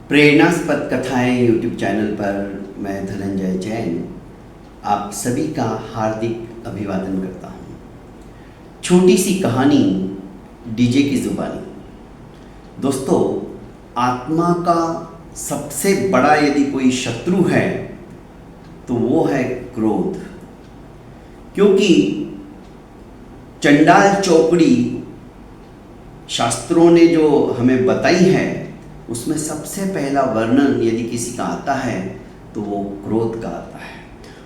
प्रेरणास्पद कथाएं YouTube channel पर मैं धनंजय जैन आप सभी का हार्दिक अभिवादन करता हूँ। छोटी सी कहानी डीजे की जुबानी। दोस्तों, आत्मा का सबसे बड़ा यदि कोई शत्रु है तो वो है क्रोध। क्योंकि चंडाल चौकड़ी शास्त्रों ने जो हमें बताई है उसमें सबसे पहला वर्णन यदि किसी का आता है तो वो क्रोध का आता है।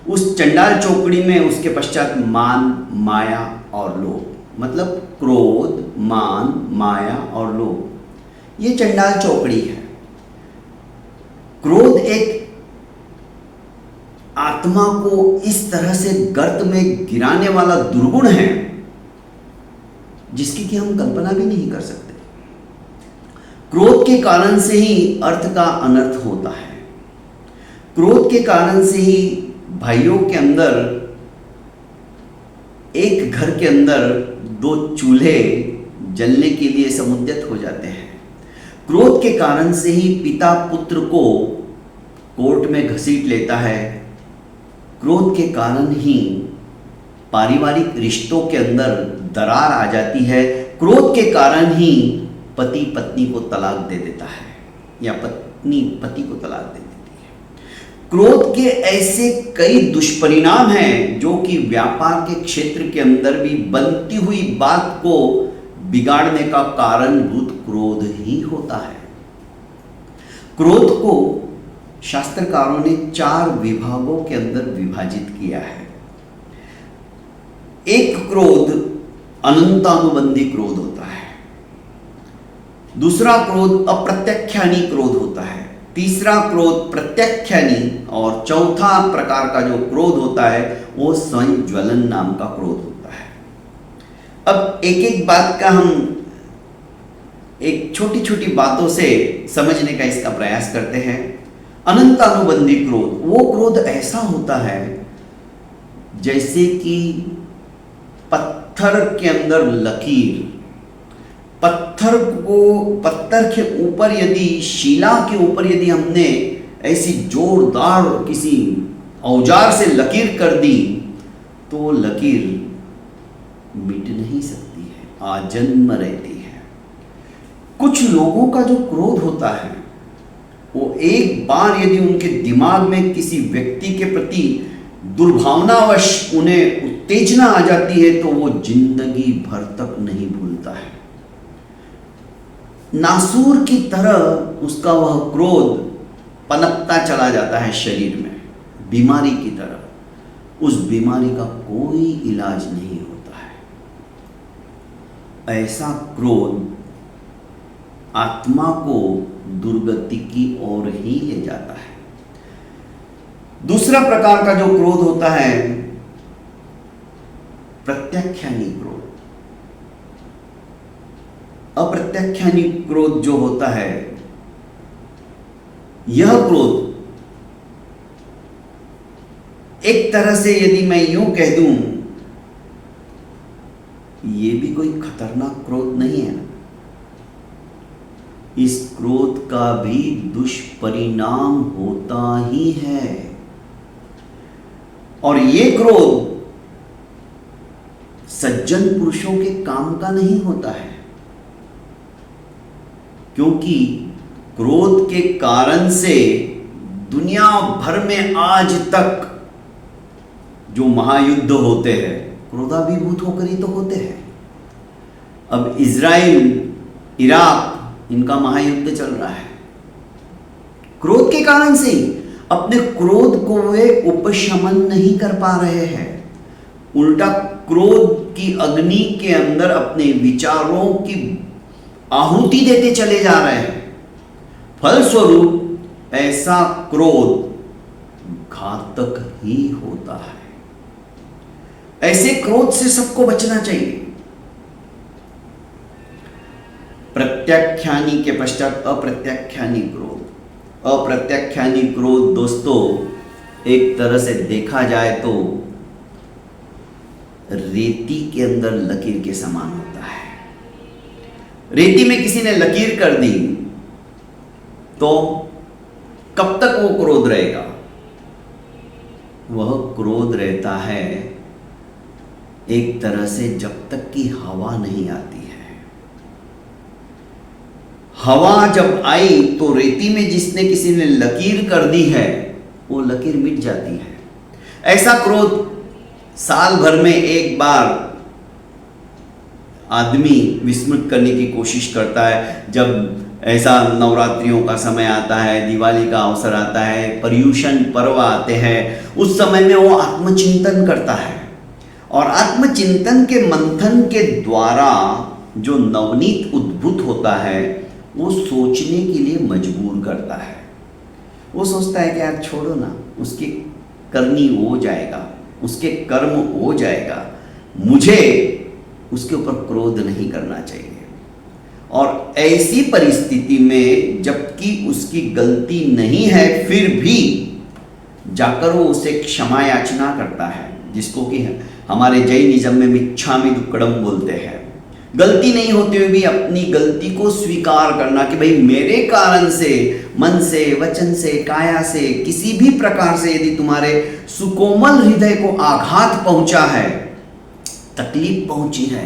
उस चंडाल चौकड़ी में उसके पश्चात मान, माया और लोभ, मतलब क्रोध, मान, माया और लोभ, ये चंडाल चौकड़ी है। क्रोध एक आत्मा को इस तरह से गर्त में गिराने वाला दुर्गुण है जिसकी कि हम कल्पना भी नहीं कर सकते। क्रोध के कारण से ही अर्थ का अनर्थ होता है। क्रोध के कारण से ही भाइयों के अंदर, एक घर के अंदर दो चूल्हे जलने के लिए समुद्यत हो जाते हैं। क्रोध के कारण से ही पिता पुत्र को कोर्ट में घसीट लेता है। क्रोध के कारण ही पारिवारिक रिश्तों के अंदर दरार आ जाती है। क्रोध के कारण ही पति पत्नी को तलाक दे देता है या पत्नी पति को तलाक दे देती है। क्रोध के ऐसे कई दुष्परिणाम हैं जो कि व्यापार के क्षेत्र के अंदर भी बनती हुई बात को बिगाड़ने का कारणभूत क्रोध ही होता है। क्रोध को शास्त्रकारों ने 4 विभागों के अंदर विभाजित किया है। एक क्रोध अनंतानुबंधी क्रोध होता है, दूसरा क्रोध अप्रत्यख्यानी क्रोध होता है, तीसरा क्रोध प्रत्यख्यानी और चौथा प्रकार का जो क्रोध होता है वो स्वयं ज्वलन नाम का क्रोध होता है। अब एक एक बात का हम एक छोटी छोटी बातों से समझने का इसका प्रयास करते हैं। अनंतानुबंधी क्रोध, वो क्रोध ऐसा होता है जैसे कि पत्थर के अंदर लकीर, पत्थर के ऊपर यदि, शिला के ऊपर यदि हमने ऐसी जोरदार किसी औजार से लकीर कर दी तो वो लकीर मिट नहीं सकती है, आजन्म रहती है। कुछ लोगों का जो क्रोध होता है वो एक बार यदि उनके दिमाग में किसी व्यक्ति के प्रति दुर्भावनावश उन्हें उत्तेजना आ जाती है तो वो जिंदगी भर तक नहीं भूलता है। नासूर की तरह उसका वह क्रोध पनपता चला जाता है शरीर में, बीमारी की तरह। उस बीमारी का कोई इलाज नहीं होता है। ऐसा क्रोध आत्मा को दुर्गति की ओर ही ले जाता है। दूसरा प्रकार का जो क्रोध होता है प्रत्यख्यानी क्रोध। अप्रत्यख्यानी क्रोध जो होता है, यह क्रोध एक तरह से यदि मैं यूं कह दूं, ये भी कोई खतरनाक क्रोध नहीं है। इस क्रोध का भी दुष्परिणाम होता ही है। और ये क्रोध सज्जन पुरुषों के काम का नहीं होता है, क्योंकि क्रोध के कारण से दुनिया भर में आज तक जो महायुद्ध होते हैं क्रोधाभिभूत होकर ही तो होते हैं। अब इजराइल, इराक, इनका महायुद्ध चल रहा है क्रोध के कारण से। अपने क्रोध को वे उपशमन नहीं कर पा रहे हैं, उल्टा क्रोध की अग्नि के अंदर अपने विचारों की आहुति देते चले जा रहे हैं। फलस्वरूप ऐसा क्रोध घातक ही होता है। ऐसे क्रोध से सबको बचना चाहिए। प्रत्यख्यानी के पश्चात अप्रत्यख्यानी क्रोध। अप्रत्यख्यानी क्रोध दोस्तों एक तरह से देखा जाए तो रेती के अंदर लकीर के समान होता है। रेती में किसी ने लकीर कर दी तो कब तक वो क्रोध रहेगा? वह क्रोध रहता है एक तरह से जब तक कि हवा नहीं आती है। हवा जब आई तो रेती में जिसने किसी ने लकीर कर दी है वो लकीर मिट जाती है। ऐसा क्रोध साल भर में एक बार आदमी विस्मृत करने की कोशिश करता है। जब ऐसा नवरात्रियों का समय आता है, दिवाली का अवसर आता है, पर्युषण पर्व आते हैं, उस समय में वो आत्मचिंतन करता है और आत्मचिंतन के मंथन के द्वारा जो नवनीत उद्भूत होता है वो सोचने के लिए मजबूर करता है। वो सोचता है कि यार छोड़ो ना, उसकी करनी हो जाएगा, उसके कर्म हो जाएगा, मुझे उसके ऊपर क्रोध नहीं करना चाहिए। और ऐसी परिस्थिति में जबकि उसकी गलती नहीं है फिर भी जाकर वो उसे क्षमा याचना करता है, जिसको कि हमारे जैनिज्म में मिच्छामि दुक्कडम बोलते हैं। गलती नहीं होते हुए भी अपनी गलती को स्वीकार करना कि भाई मेरे कारण से, मन से, वचन से, काया से, किसी भी प्रकार से यदि तुम्हारे सुकोमल हृदय को आघात पहुंचा है, तकलीफ पहुंची है,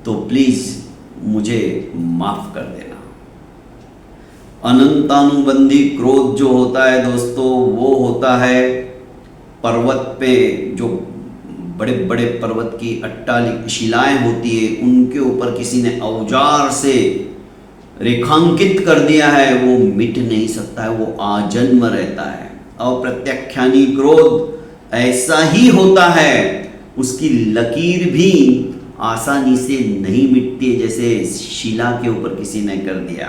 तो प्लीज मुझे माफ कर देना। अनंतानुबंधी क्रोध जो होता है दोस्तों, वो होता है पर्वत पे जो बड़े बड़े पर्वत की अट्टालिक शिलाएं होती है, उनके ऊपर किसी ने औजार से रेखांकित कर दिया है, वो मिट नहीं सकता है, वो आजन्म रहता है। अप्रत्याख्यानी क्रोध ऐसा ही होता है, उसकी लकीर भी आसानी से नहीं मिटती है, जैसे शिला के ऊपर किसी ने कर दिया।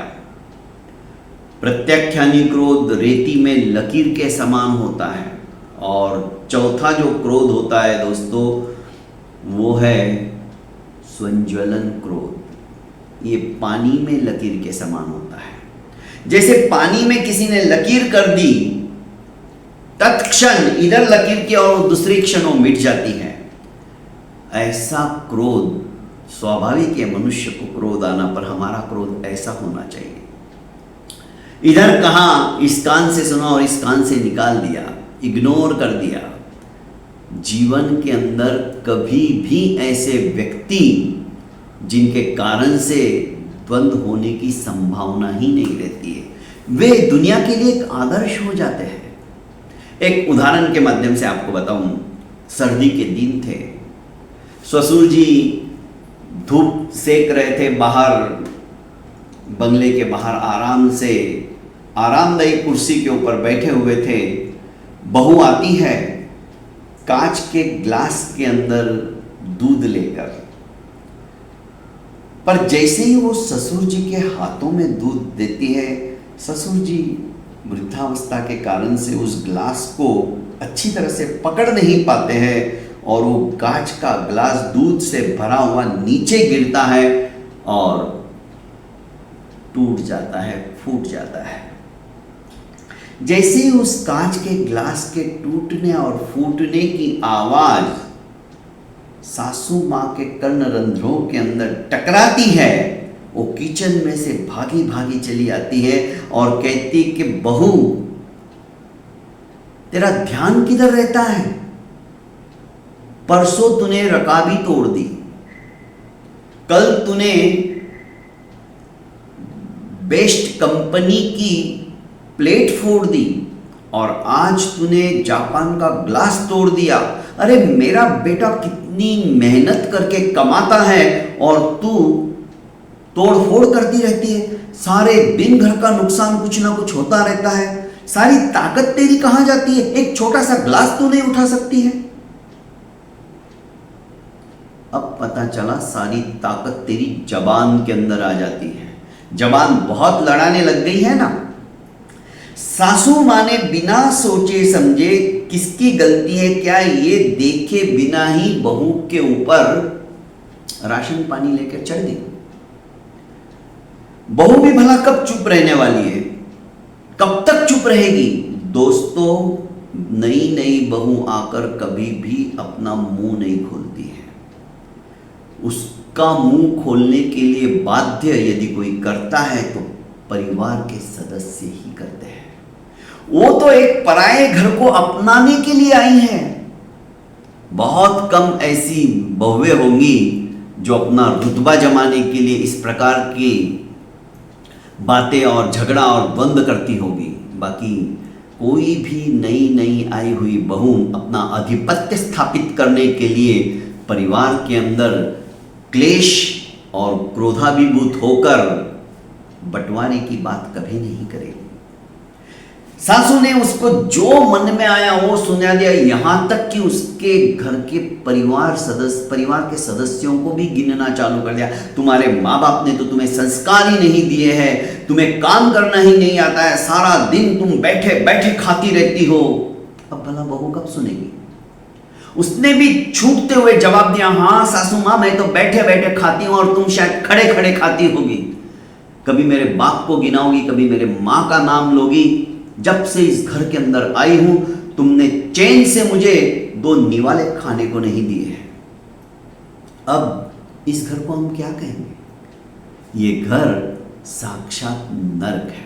प्रत्याख्यानी क्रोध रेती में लकीर के समान होता है। और चौथा जो क्रोध होता है दोस्तों, वो है स्वज्वलन क्रोध। ये पानी में लकीर के समान होता है। जैसे पानी में किसी ने लकीर कर दी, तत्क्षण इधर लकीर की और दूसरी क्षण वो मिट जाती है। ऐसा क्रोध स्वाभाविक है, मनुष्य को क्रोध आना, पर हमारा क्रोध ऐसा होना चाहिए। इधर कहाँ इस कान से सुना और इस कान से निकाल दिया, इग्नोर कर दिया। जीवन के अंदर कभी भी ऐसे व्यक्ति जिनके कारण से द्वंद्व होने की संभावना ही नहीं रहती है, वे दुनिया के लिए एक आदर्श हो जाते हैं। एक उदाहरण के माध्यम से आपको बताऊं, सर्दी के दिन थे, ससुर जी धूप सेक रहे थे बाहर, बंगले के बाहर आराम से आरामदायी कुर्सी के ऊपर बैठे हुए थे। बहू आती है कांच के ग्लास के अंदर दूध लेकर, पर जैसे ही वो ससुर जी के हाथों में दूध देती है, ससुर जी वृद्धावस्था के कारण से उस ग्लास को अच्छी तरह से पकड़ नहीं पाते हैं और वो कांच का ग्लास दूध से भरा हुआ नीचे गिरता है और टूट जाता है, फूट जाता है। जैसे ही उस कांच के ग्लास के टूटने और फूटने की आवाज सासू माँ के कर्णरंध्रों के अंदर टकराती है, वो किचन में से भागी भागी चली आती है और कहती कि बहू, तेरा ध्यान किधर रहता है? परसों तूने रकाबी तोड़ दी, कल तूने बेस्ट कंपनी की प्लेट फोड़ दी और आज तूने जापान का ग्लास तोड़ दिया। अरे मेरा बेटा कितनी मेहनत करके कमाता है और तू तोड़ फोड़ करती रहती है। सारे दिन घर का नुकसान कुछ ना कुछ होता रहता है। सारी ताकत तेरी कहां जाती है? एक छोटा सा ग्लास तू नहीं उठा सकती है। अब पता चला सारी ताकत तेरी जबान के अंदर आ जाती है। जबान बहुत लड़ाने लग गई है ना। सासू माँ ने बिना सोचे समझे किसकी गलती है क्या ये देखे बिना ही बहू के ऊपर राशन पानी लेकर चढ़ गई। बहू भी भला कब चुप रहने वाली है? कब तक चुप रहेगी? दोस्तों, नई नई बहू आकर कभी भी अपना मुंह नहीं खोलती है। उसका मुंह खोलने के लिए बाध्य यदि कोई करता है तो परिवार के सदस्य ही करते हैं। वो तो एक पराये घर को अपनाने के लिए आई हैं। बहुत कम ऐसी बहुएं होंगी जो अपना रुतबा जमाने के लिए इस प्रकार की बातें और झगड़ा और द्वंद्व करती होगी। बाकी कोई भी नई आई हुई बहू अपना आधिपत्य स्थापित करने के लिए परिवार के अंदर क्लेश और क्रोधाभिभूत होकर बंटवारे की बात कभी नहीं करेगी। सासू ने उसको जो मन में आया वो सुना दिया, यहां तक कि उसके घर के परिवार के सदस्यों को भी गिनना चालू कर दिया। तुम्हारे माँ बाप ने तो तुम्हें संस्कार ही नहीं दिए हैं, तुम्हें काम करना ही नहीं आता है, सारा दिन तुम बैठे बैठे खाती रहती हो। अब भला बहू कब सुनेगी? उसने भी छूटते हुए जवाब दिया, हाँ सासू माँ, मैं तो बैठे बैठे खाती हूं और तुम शायद खड़े खड़े खाती होगी। कभी मेरे बाप को गिनाओगी, कभी मेरे माँ का नाम लोगी। जब से इस घर के अंदर आई हूं तुमने चैन से मुझे 2 निवाले खाने को नहीं दिए हैं। अब इस घर को हम क्या कहेंगे? ये घर साक्षात नरक है।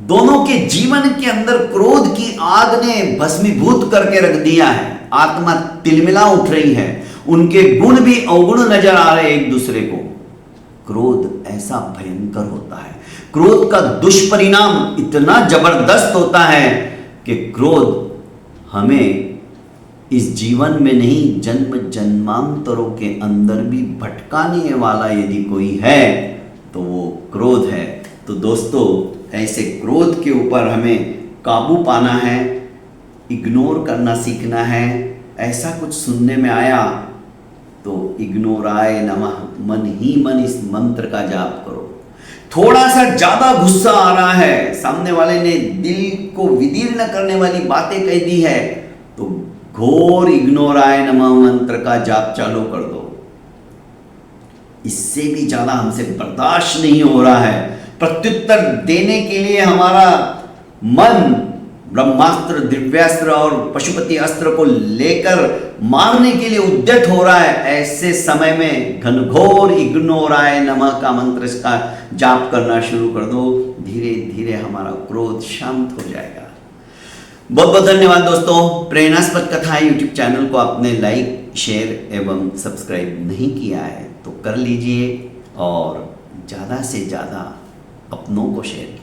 दोनों के जीवन के अंदर क्रोध की आग ने भस्मीभूत करके रख दिया है। आत्मा तिलमिला उठ रही है, उनके गुण भी अवगुण नजर आ रहे एक दूसरे को। क्रोध ऐसा भयंकर होता है, क्रोध का दुष्परिणाम इतना जबरदस्त होता है कि क्रोध हमें इस जीवन में नहीं, जन्म जन्मांतरों के अंदर भी भटकाने वाला यदि कोई है तो वो क्रोध है। तो दोस्तों, ऐसे क्रोध के ऊपर हमें काबू पाना है, इग्नोर करना सीखना है। ऐसा कुछ सुनने में आया तो इग्नोराय नमः, मन ही मन इस मंत्र का जाप करो। थोड़ा सा ज्यादा गुस्सा आ रहा है, सामने वाले ने दिल को विदीर्ण करने वाली बातें कह दी है, तो घोर इग्नोराय नमः मंत्र का जाप चालू कर दो। इससे भी ज्यादा हमसे बर्दाश्त नहीं हो रहा है। प्रत्युत्तर देने के लिए हमारा मन ब्रह्मास्त्र, दिव्यास्त्र और पशुपति अस्त्र को लेकर मारने के लिए उद्यत हो रहा है। ऐसे समय में घनघोर इग्नोराय नमः का मंत्र का जाप करना शुरू कर दो। धीरे धीरे हमारा क्रोध शांत हो जाएगा। बहुत बहुत धन्यवाद दोस्तों। प्रेरणास्पद कथाएं यूट्यूब चैनल को आपने लाइक, शेयर एवं सब्सक्राइब नहीं किया है तो कर लीजिए और ज़्यादा से ज़्यादा अपनों को शेयर कीजिए।